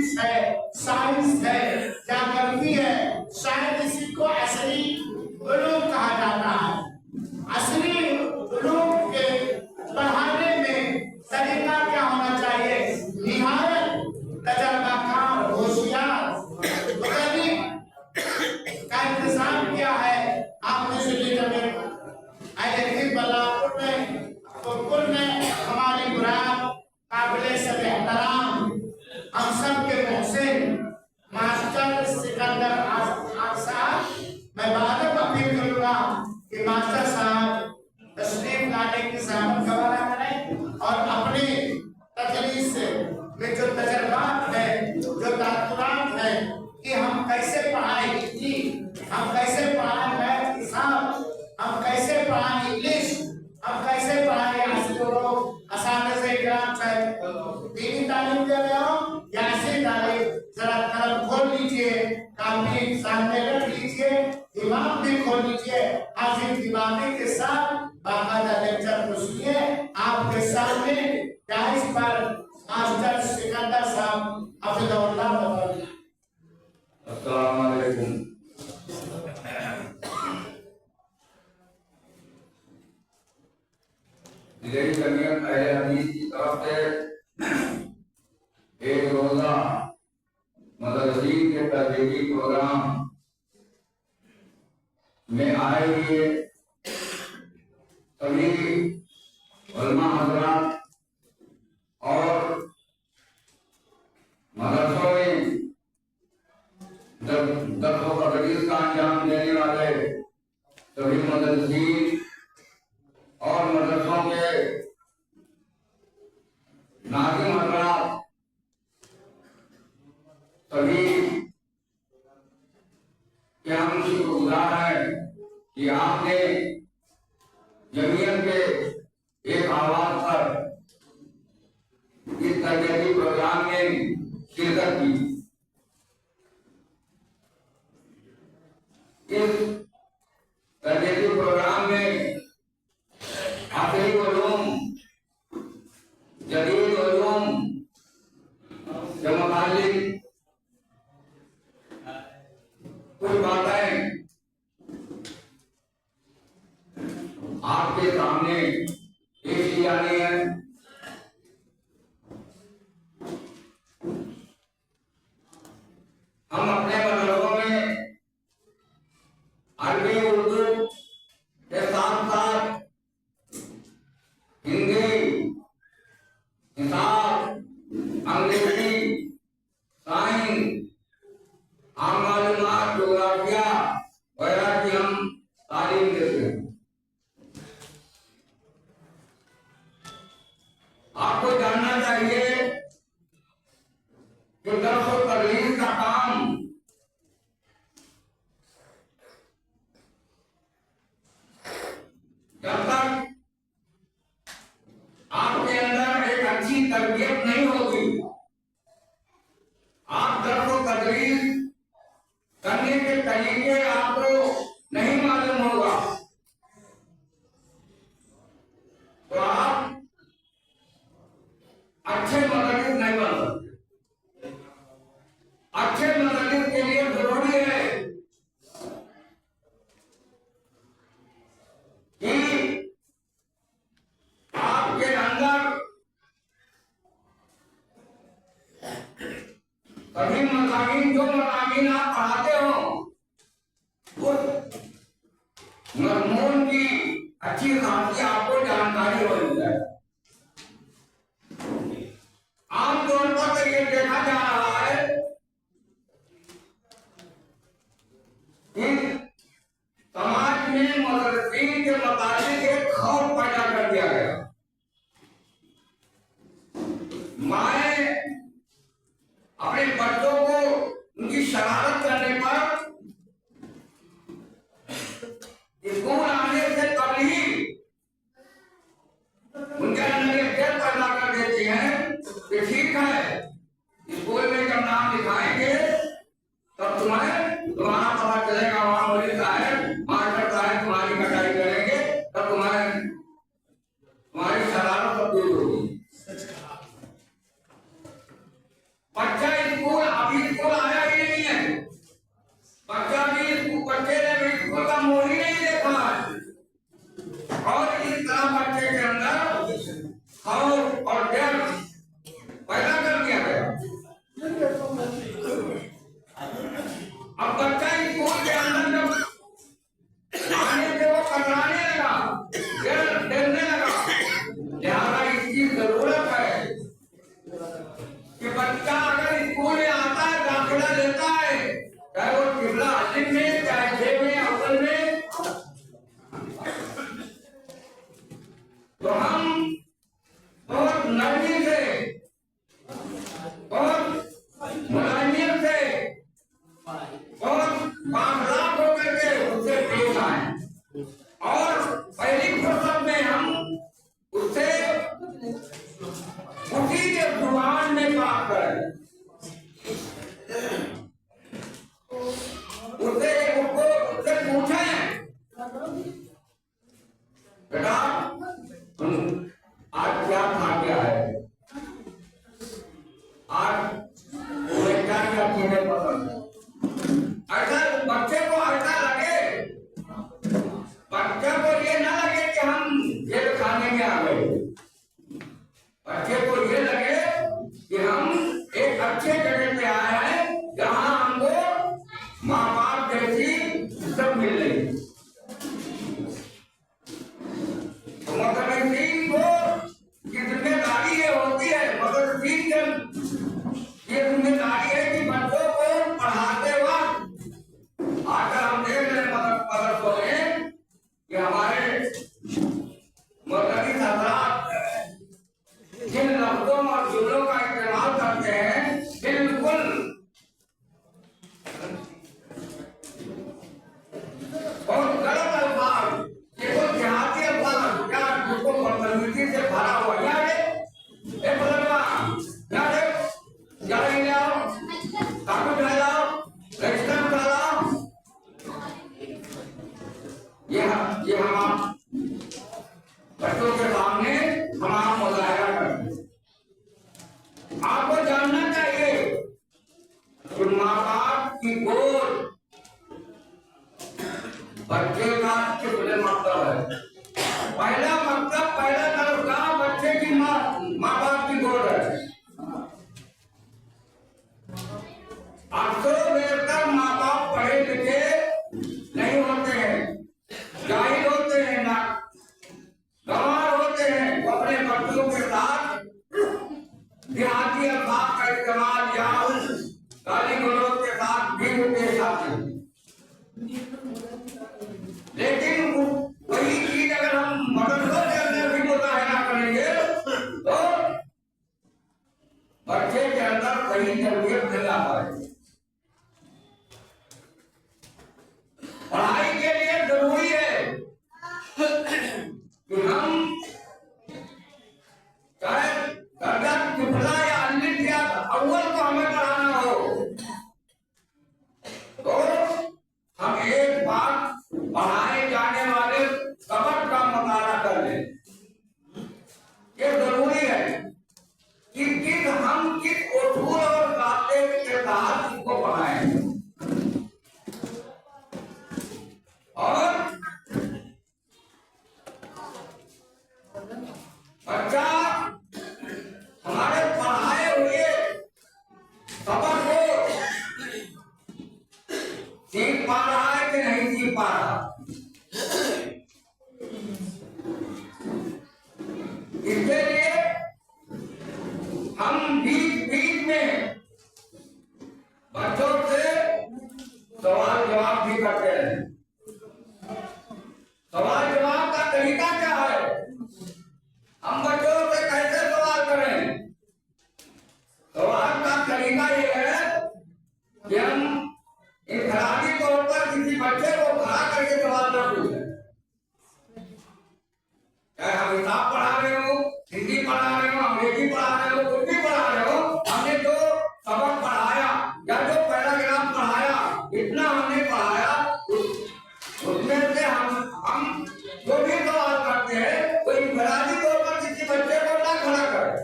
Mathematics है, science है, geography है, शायद इसी को असली उलूम कहा जाता है। असली उलूम के पढ़ाने में तरीका क्या होना चाहिए? निहायत तजर्बाकार, होशियार का इंतजाम किया है आपने में हमारी मुराद काबिल सब एहतराम हम सब के मोहसिन मास्टर सिकंदर साहब, मैं बाद में अपील करूंगा कि मास्टर साहब तशरीफ लाने की ज़हमत गवारा करें और अपने तजरीस में जो तजर्बात है, जो ताकुरात है कि हम कैसे पढ़ाएं हिंदी, हम कैसे पढ़ाएं मैथ हिसाब, हम कैसे पढ़ाएं इंग्लिश, हम कैसे पढ़ाएं दीनी तालीम दे रहे हो या ऐसी तालीम, जरा कलम खोल लीजिए, कापी सामने रख लीजिए, दिमाग भी खोल लीजिए, हाजिर दिमागी के साथ बाकायदा लेक्चर को सुनिए। आपके सामने डाइस पर मास्टर सिकंदर साहब हफिज़हुल्लाह बताइए। अस्सलाम वालेकुम। दिल्ली जमीयत अहले हदीस की तरफ से एक रोजा मदरसीन के तहजीबी प्रोग्राम में आए हुए सभी उलमा हज़रात और मदरसों में दर्स व तदरीस का अंजाम देने वाले सभी मदरसीन और मदरसों के नाज़िम हज़रात सभी के हम शुक्रगुजार हैं कि आपने जमीयत के एक आवाज पर इस तरबियती प्रोग्राम में शिरकत की। इस तरबियती प्रोग्राम में आखिरी उलूम, जदीद उलूम के मुतालिक कुछ बातें आपके सामने पेश की जानी है। हम अपने मदरसों में अरबी उर्दू के साथ साथ हिंदी, हिसाब, अंग्रेजी, साइंस, आम मालूमात, जोग्राफिया वगैरह की हम तालीम देते हैं। आपको जानना चाहिए कि दर्स व तदरीस का काम जब तक आपके अंदर एक अच्छी तरबियत नहीं होगी, आप दर्स व तदरीस करने के तरीके आपको नहीं मालूम होगा, तो आप अच्छे मुदर्रिस नहीं बन सकते। अच्छे मुदर्रिस के लिए जरूरी है कि आपके अंदर सभी मज़ामीन, जो मज़ामीन आप पढ़ाते हो, उस मज़मून की अच्छी खासी आपको जानकारी हो जाए। आमतौर पर ये देखा जा रहा है कि समाज में मदरसीन के मुताबिक एक खौफ पैदा कर दिया गया। माए अपने बच्चों को उनकी शरारत करने पर स्कूल आने से कभी ही उनके अंदर एक डर पैदा कर देती हैं कि ठीक है, स्कूल में जब नाम लिखाएंगे तब तुम्हारा पता चलेगा, वहां मौलवी साहब, मास्टर साहब तुम्हारी कटाई करेंगे, तब तुम्हारी शरारत सब दूर होगी। बच्चा स्कूल अक्सर देर तक माँ बाप पढ़े लिखे नहीं होते हैं, जाहिल होते हैं, ना गंवार होते हैं। वो अपने बच्चों के साथ देहाती अल्फाज का इस्तेमाल या गाली गलौज के साथ भी पेश आते हैं। लेकिन वही चीज अगर हम मदरसों के अंदर भी मुजाहिरा करेंगे तो बच्चे के अंदर सही तरबियत नहीं आ पाएगी। पढ़ाई के लिए जरूरी है कि हम चाहे दर्जा कितना या अन्य या अव्वल को हमें पढ़ाना हो तो हम एक बार पढ़ाए जाने वाले सबक का मुताला कर लें। ये जरूरी है कि हम किस उसूल और कायदे के तहत इसको पढ़ाएं। और बच्चा हमारे पढ़ाए हुए सबक को सीख पा रहा है कि नहीं सीख पा रहा। इसके लिए हम बीच बीच में बच्चों से सवाल जवाब भी करते हैं। सवाल जवाब का तरीका क्या है, हम बच्चों से कैसे सवाल करें? सवाल का तरीका ये है कि हम इनफरादी तौर पर किसी बच्चे को खड़ा करके सवाल न पूछें। चाहे हम हिसाब पढ़ा रहे हो, हिंदी पढ़ा रहे हो, अंग्रेजी पढ़ा रहे हो, कुछ भी पढ़ा रहे हो, हमने जो सबक पढ़ाया या जो पैराग्राफ पढ़ाया, इतना हमने पढ़ाया, उसमें से हम जो भी सवाल करते हैं वो इनफरादी तौर पर किसी बच्चे को ना खड़ा करें,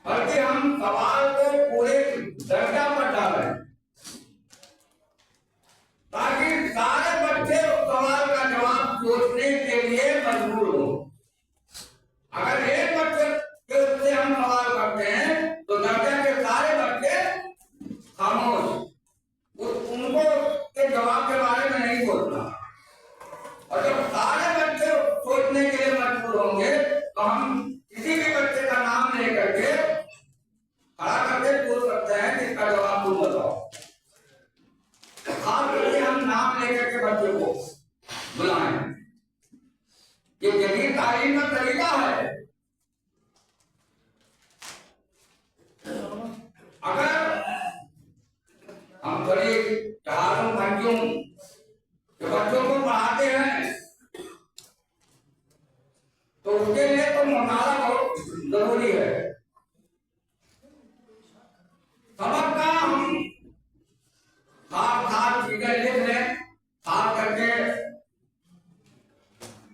बल्कि हम सवाल को पूरे दर्जा पर डालें ताकि सारे बच्चे उस सवाल का जवाब सोचने के लिए मजबूर हो। अगर एक बच्चे के उससे हम सवाल करते हैं तो दर्जा के सारे बच्चे खामोश, उनको के जवाब के बारे में नहीं सोचना। और जब सारे बच्चे सोचने के लिए मजबूर होंगे तो हम किसी भी बच्चे का नाम लेकर के खड़ा करके पूछ सकते हैं कि इसका जवाब तुम बताओ। खास करके हम नाम लेकर के बच्चे को बुलाएं। ये जदीद तालीम का तरीका है। अगर हम बड़े चारों भाइयों के बच्चों को पढ़ाते हैं तो उसके लिए तो मुताला बहुत जरूरी है। सबक का हम खास चीजें लिख लें, खास करके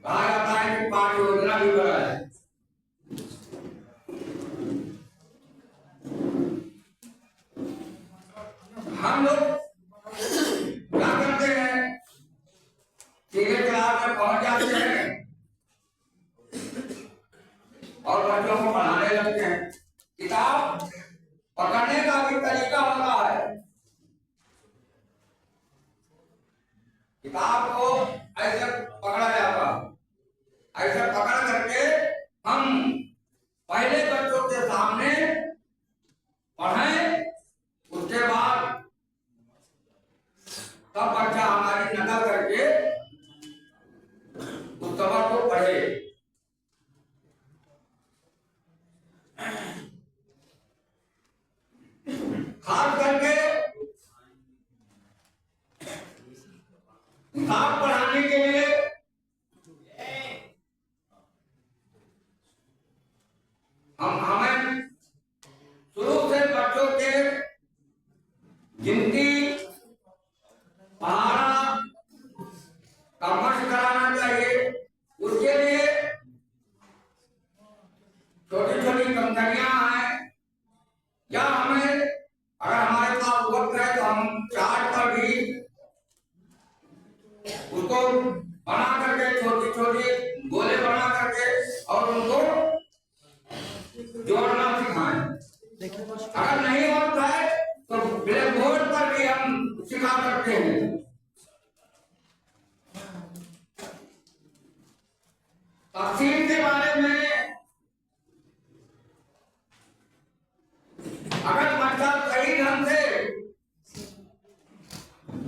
कहा जाता है कि पाठ योजना भी बनाए। हम लोग क्या करते हैं, सीधे क्लास में पहुंच जाते हैं और बच्चों को पढ़ाने लगते हैं। किताब पकड़ने का भी तरीका होता है। किताब को ऐसे पकड़ा जाता, ऐसे पकड़ करके हम पहले बच्चों के सामने पढ़ें, उसके बाद तब बच्चा हमारी नकल करके उस सबक को पढ़े। खास करके हिसाब पढ़ाने के लिए हमें शुरू से बच्चों के गिनती पढ़ाना का मशक कराना चाहिए। उसके लिए छोटी छोटी कंकरियां हैं या हमें अगर हमारे पास वक्त है तो हम चार्ट पर भी उसको बना करके छोटी छोटी गोले बना करके और उनको जोड़ना सिखाएं। अगर नहीं होता है तो ब्लैक बोर्ड पर भी हम सिखा सकते हैं। तकसीम के बारे में अगर बच्चा सही ढंग से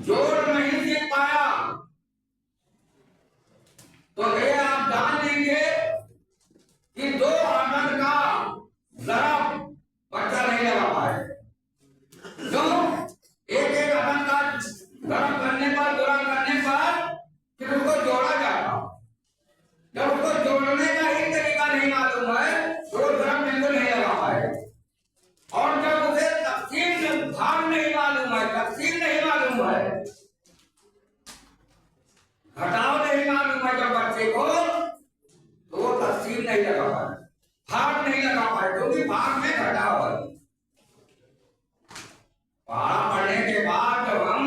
जोड़ नहीं सीख पाया तो ये आप जान लेंगे कि 2 आदत का जरब बच्चा नहीं लगा पाए। क्यों? एक आदत का जरब करने पर, गुणा करने पर फिर उसको जोड़ा जाता। जब उसको जोड़ने का ही तरीका नहीं मालूम है तो वो जरब बिल्कुल नहीं लगा पाए। और जब उसे तकसीम भाग नहीं मालूम है, तकसीम नहीं मालूम है, घटाव नहीं मालूम है जब बच्चे को, तो वो तकसीम नहीं लगा पाए, भाग नहीं लगा पाए, क्योंकि भाग में घटाव है। पढ़ा पढ़ने के बाद जब हम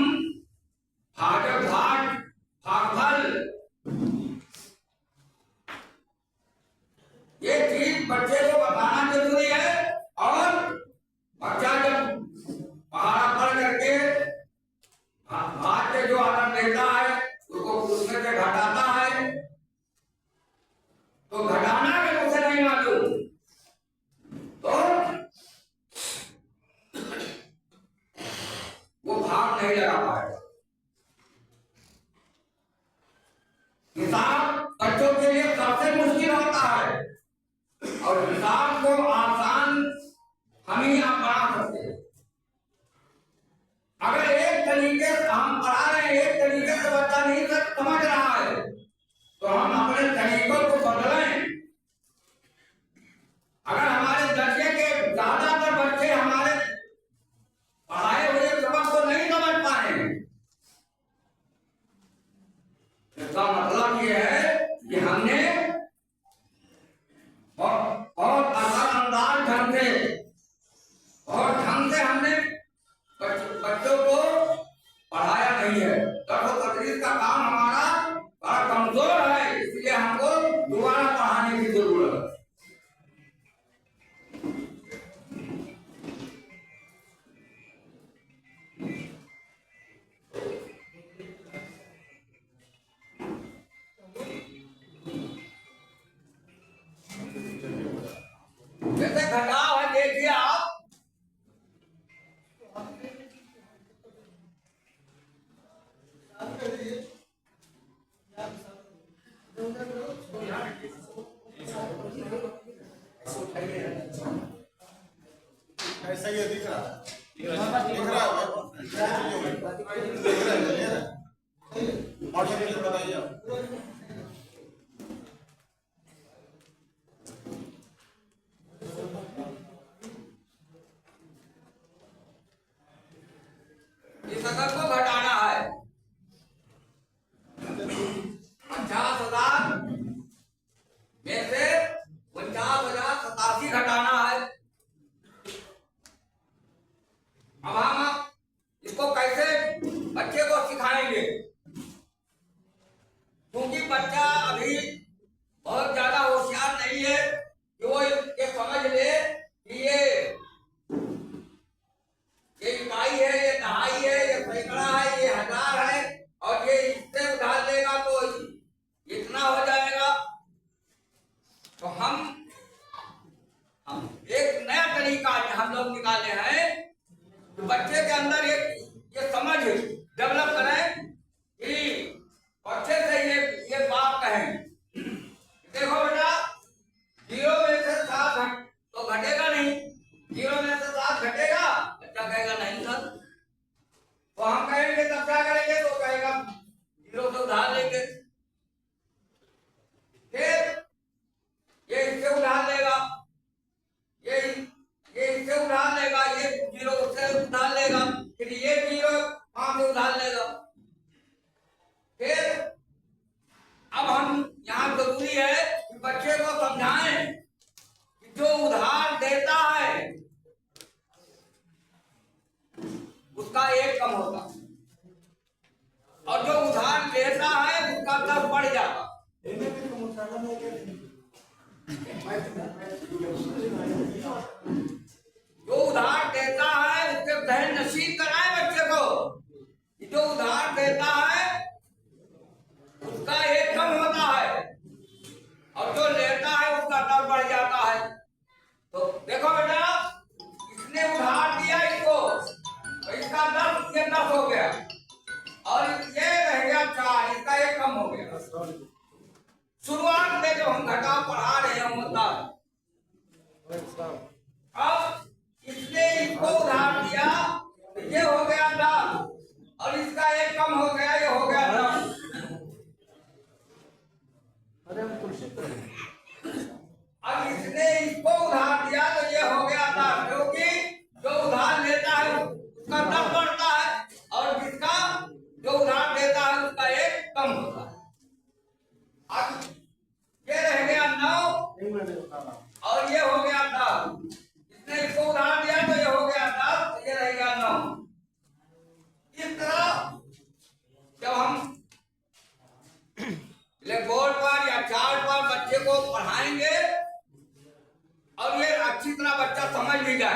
भाजक भाग भागफल ये चीज बच्चे को बताना जरूरी है। और बच्चा जब पहाड़ा पढ़ करके भाग के जो आदत देता है उसको उसमें से घटाता है, तो घटाना भी उसे नहीं मालूम, तो वो भाग नहीं लगा पाएगा। हिसाब बच्चों के लिए सबसे मुश्किल होता है और हिसाब को आसान हम ही आप बना सकते हैं। अगर एक तरीके से हम पढ़ा रहे हैं, एक तरीके से बच्चा नहीं समझ रहा है, तो हम अपने तरीकों को बदलें। अगर हमारे दर्जे के ज्यादातर बच्चे हमारे पढ़ाए हुए सबक को नहीं समझ पाए, इसका मतलब ये है कि हमने बहुत असरअंदाज ढंग से और ढंग से हमने बच्चों को पढ़ाया नहीं है। दर्स तदरीस का काम हमारा बड़ा कमजोर है, इसलिए हमको दोबारा पढ़ाने की जरूरत है। जैसे घटाव है, देखिए आप ऐसा ही दिख रहा है, दिख रहा है और बताइए आप। इस अगर को घटाना है 50,000 में से 49,087 घटाना है। अब हम इसको कैसे बच्चे को सिखाएंगे, क्योंकि बच्चा अभी बहुत ज्यादा होशियार नहीं है कि वो ये समझ ले कि ये इकाई है, ये दहाई है, ये सैकड़ा है, ये हजार है, और ये इससे उधार लेगा तो इतना हो जाएगा। तो हम एक नया तरीका हम लोग निकाले हैं, तो बच्चे के अंदर ये समझ डेवलप करें कि अच्छे से ये बात कहें। देखो बेटा, 0 में से 7 तो घटेगा नहीं, 0 में से 7 घटेगा, बच्चा कहेगा नहीं सर। तो हम कहेंगे तब क्या करेंगे, तो कहेगा 0 से उधार लेंगे, फिर ये इससे उधार लेगा, ये इससे उधार लेगा, ये 0 से उधार लेगा, फिर ये 0 वहां से उधार लेगा। फिर अब हम यहाँ जरूरी है कि बच्चे को समझाएं कि जो उधार देता है उसका 1 कम होता, और जो उधार लेता है उसका 10 बढ़ जाता। जो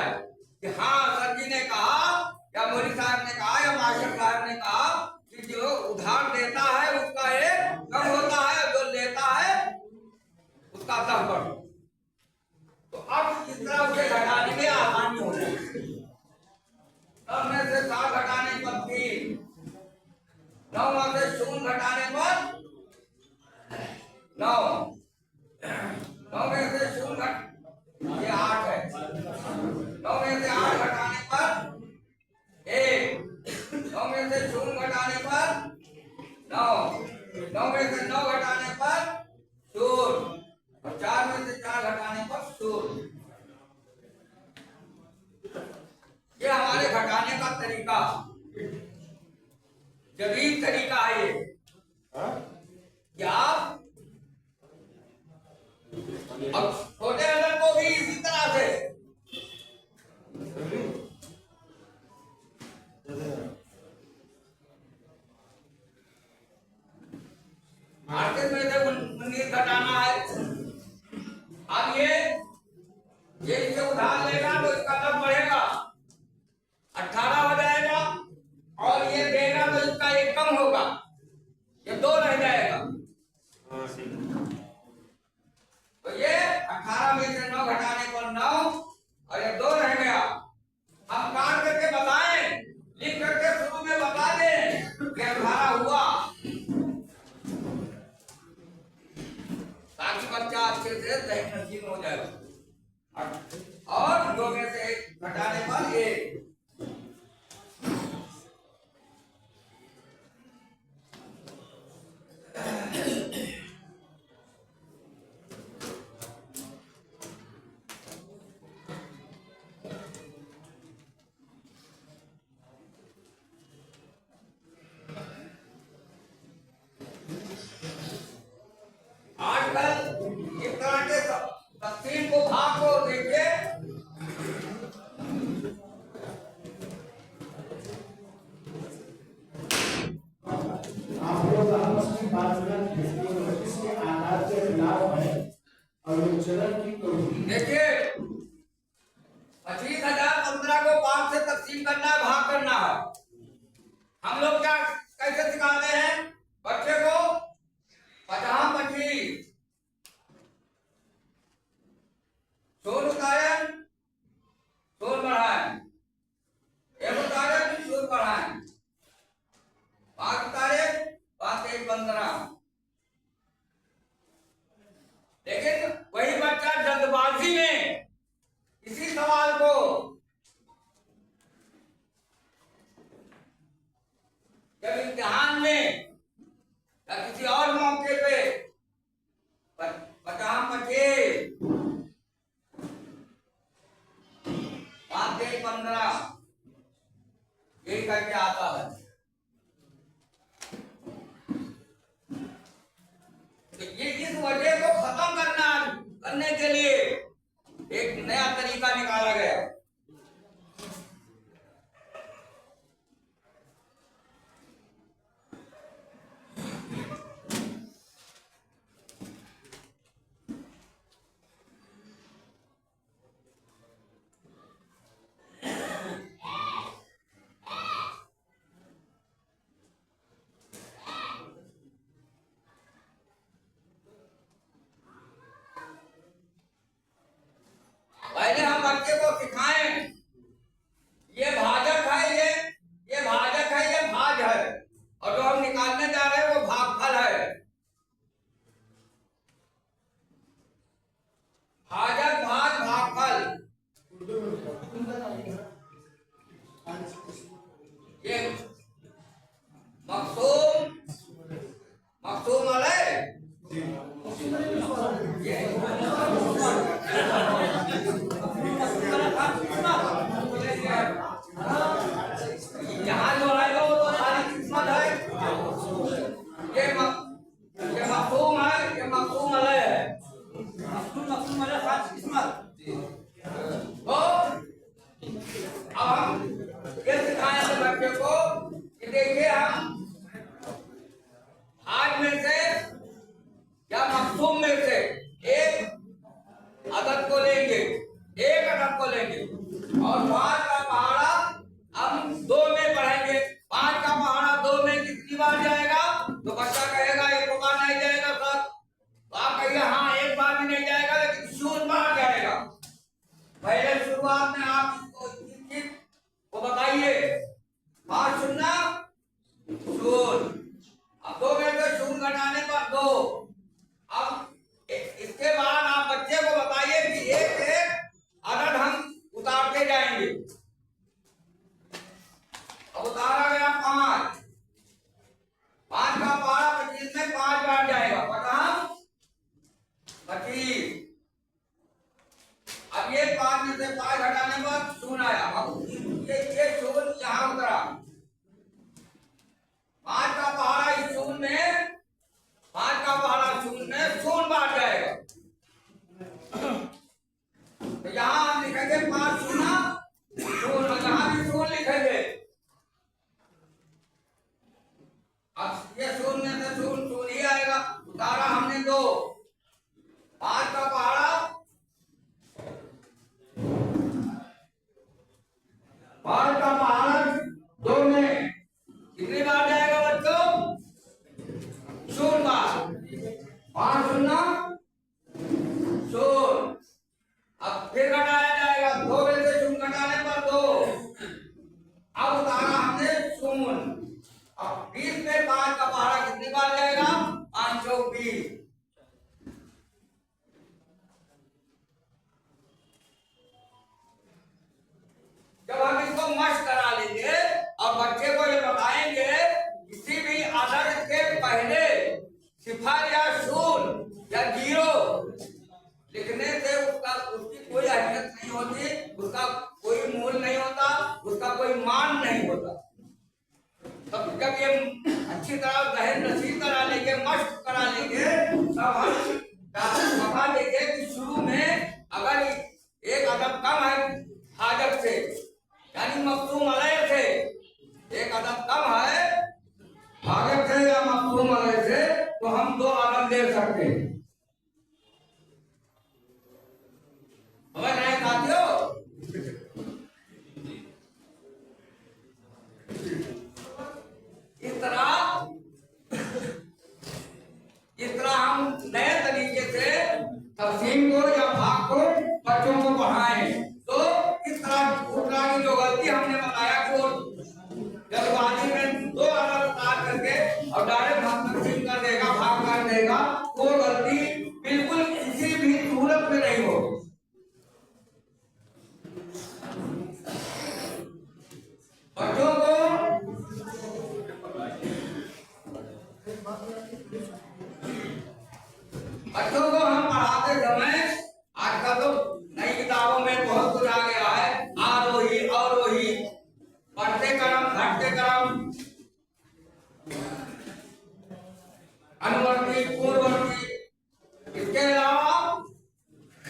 जाए कि हाँ सर जी ने कहा या मौलवी साहब ने कहा या मास्टर साहब ने कहा कि जो उधार देता है उसका एक कम होता है, जो लेता है उसका 10%। तो अब इस तरह उसे घटाने में आसानी हो जाएगी। अब में से 7 घटाने पर 3, 9 में से 0 घटाने पर 9, 9 में से 0 ये 8 है, 9 में से 8 घटाने पर 1, 9 में से 0 घटाने पर 9, 9 में से 9 घटाने पर 0 और 4 में से 4 घटाने पर 0। ये हमारे घटाने का तरीका, जदीद तरीका है ये। क्या अब छोटे अदर को भी इसी तरह से मार्केट में से 19 घटाना है। अब ये इसे उधार लेगा तो इसका दर बढ़ेगा, 18 हो जाएगा, और ये देगा तो इसका 1 कम होगा, ये 2 रह जाएगा। तो ये 18 में से 9 घटाने पर 9 और ये 2 रह गया। हम काट करके बताएं, लिख करके शुरू में बता दें कि 18 हुआ, ताकि बच्चा अच्छे से ज़हन नशीन हो जाएगा। और 2 में से 1 घटाने पर 1। आजकल इस तरह के तकसीम को भाग को देखिए, आप लोग आपस में बात करना इसके आधार के खिलाफ है और चलन की देखिए 25,000 15 को 5 से तकसीम करना है, भाग करना है। हम लोग क्या कैसे सिखाते हैं बच्चे को? 50 25 शोर उतारे, शोर बढ़ाए, 1 उतारे, शोर बढ़ाए, 5 उतारे, 5 1 15। लेकिन वही बच्चा जल्दबाजी में इसी सवाल को जब इम्तिहान में या किसी और मौके पे 50 25 5 1 15 यही करके आता है। तो ये इस वजह को खत्म करने के लिए एक नया तरीका निकाला गया। पहले हम बच्चे को सिखाएं और 5 का पहाड़ा हम 2 में पढ़ेंगे। 5 का पहाड़ा 2 में कितनी बार जाएगा? तो बच्चा कहेगा एक बार नहीं जाएगा सर, तो आप कहिए हाँ एक बार भी नहीं जाएगा, लेकिन 0 बार जाएगा। पहले शुरुआत में आप इसको को बताइए, 5 शून्य 0। अब 2 में से 0 घटाने पर 2। अब इसके बाद आप बच्चे को बताइए कि एक एक अदद हम उतारते जाएंगे। अब उतारा गया 5। 5 का पहाड़ा 25 में 5 बार जाएगा, पता 25। अब ये 5 में से 5 घटाने पर 0 आया। अब ये 0 यहाँ उतरा। 5 का पहाड़ा इस 0 में, 5 का पहाड़ा 0 में 0 बार जाएगा। तो यहाँ हम लिखेंगे 5 शून्य 0, यहाँ भी 0 लिखेंगे। अब ये 0 में से 0 0 ही आएगा, उतारा हमने 2। 5 का पहाड़ा 5 का पहाड़ा 2 में कितनी बार जाएगा बच्चों? 0 बार। 5 शून्य 0। अब फिर घटाया जाएगा, 2 में से 0 घटाने पर 2। अब उतारा हमने 0। अब 20 में 5 का पहाड़ा कितनी बार जाएगा? 5 चौक 20। जब हम इसको मश्क करा लेंगे और बच्चे को ये बताएंगे किसी भी अदद के पहले 0 या 0 या 0 लिखने से उसकी कोई अहमियत नहीं होती, उसका कोई मूल नहीं होता, उसका कोई मान नहीं होता। तब जब ये अच्छी तरह जहन नशीं करा लेंगे, मश्क करा लेंगे, तब हम बता देंगे कि शुरू में अगर एक अदद कम है हाजत से, यानी मखसूम अलैह से, एक अदद कम है हाजत से या मखसूम अलैह से, तो हम 2 अदद दे सकते हैं। समझ रहे हैं साथियों? इस तरह हम नए तरीके से तफसीम को या भाग को बच्चों को पढ़ाएं। तो इस तरह की जो गलती हमने बताया कि वो जल्दबाजी में 2 अदद उतार करके और डायरेक्ट भाग तकसीम कर देगा, भाग कर देगा, वो गलती बिल्कुल किसी भी सूरत में नहीं होगी। बच्चों को हम पढ़ाते समय आजकल तो नई किताबों में बहुत कुछ आ गया है, आरोही अवरोही, बढ़ते क्रम घटते क्रम, अनुवर्ती पूर्ववर्ती। इसके अलावा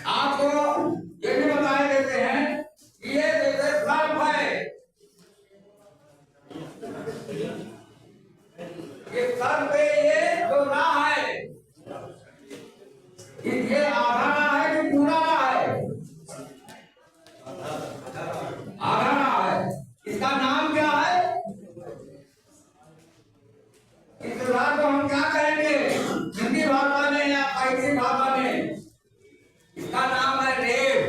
आपको ये भी बताए देते हैं कि ये जैसे सर्फ है, ये सर्फ पे ये जो राह है, ये आधा राह है कि पूरा राह है? आधा राह है। इसका नाम क्या है? इस राह को हम क्या कहेंगे हिंदी भाषा में या फारसी भाषा में? इसका नाम है रेव।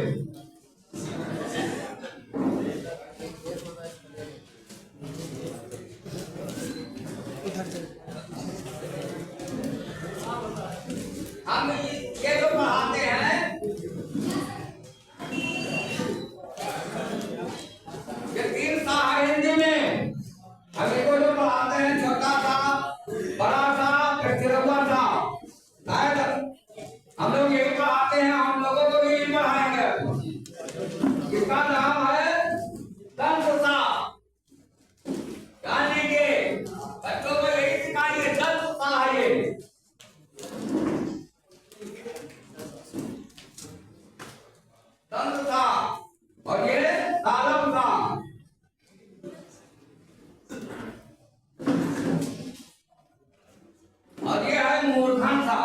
हम ये जो पढ़ाते हैं, ये 3 सा है हिंदी में। हम इसको जो पढ़ाते हैं, छोटा सा, बड़ा सा, तिरंगा सा, हम लोग यही पढ़ाते हैं, हम लोगों को भी यही पढ़ाएंगे। इसका नाम है दंत सा। ध्यान दीजिए, बच्चों को यही सिखाइए, दंत सा है ये। दंत सा और ये तालम सा। और ये है मूर्धन सा।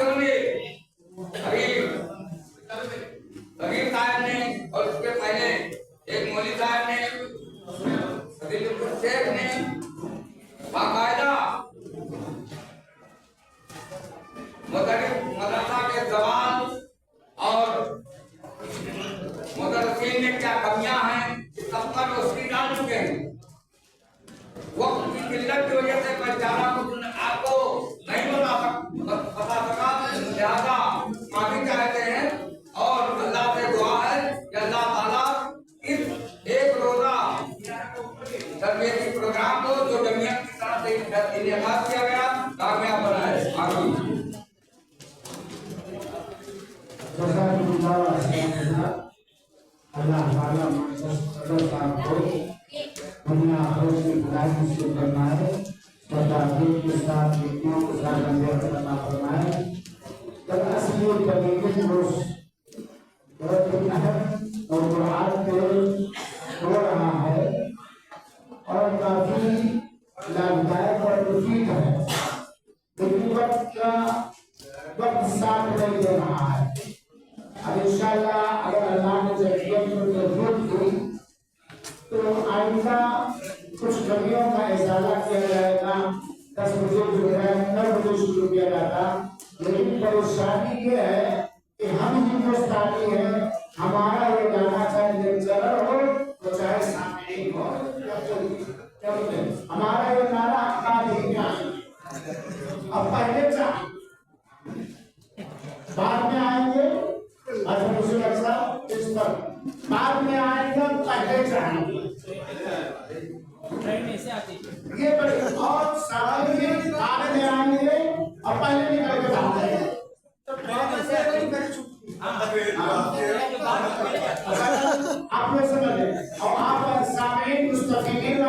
साथियों ने कबीर साहब ने और उसके पहले एक मौलवी साहब ने शेख ने बाकायदा मदरसा के जवान और मुदर्रिसीन में क्या कमियां हैं सब पर रोशनी डाल चुके हैं। वक्त की किल्लत की वजह से मैं ज्यादा कुछ आपको नहीं बता सका, लिहाजा माफी चाहते हैं और अल्लाह से दुआ है कि अल्लाह ताला इस एक रोजा तरबियती प्रोग्राम को जो जमीयत की तरफ से इनेकाद किया गया कामयाब बनाए। आमीन। अल्लाह ताला साहब को दुनिया भर की बुराई से फरमाए, मुताबिक के साथ विज्ञान के साथ अंदर करना फरमाए। तब असली तबीयत को बहुत नहर और कुरान पे हो रहा है और काफी लाभदायक और मुफीद है, लेकिन वक्त साथ नहीं दे रहा है। अब इंशाअल्लाह अगर अल्लाह ने जरूरत में जरूरत हुई तो आइंदा कुछ कमियों का इजाला किया जाएगा। 10 बजे जो है 9 बजे शुरू किया जाता, लेकिन परेशानी ये है कि हम हिंदुस्तानी हैं, हमारा ये गाना चाहे लेक्चरर हो तो चाहे सामने हो, हमारा ये नारा अकादमिया है। अब पहले चाहे बाद में आएंगे, अच्छा मुझे लगता इस पर बाद में आएंगे, पहले चाहेंगे ये बड़े और सवाल भी बाद में आएंगे और पहले निकल के जाते हैं। आप लोग समझ लें और आप सामने मुस्तफीन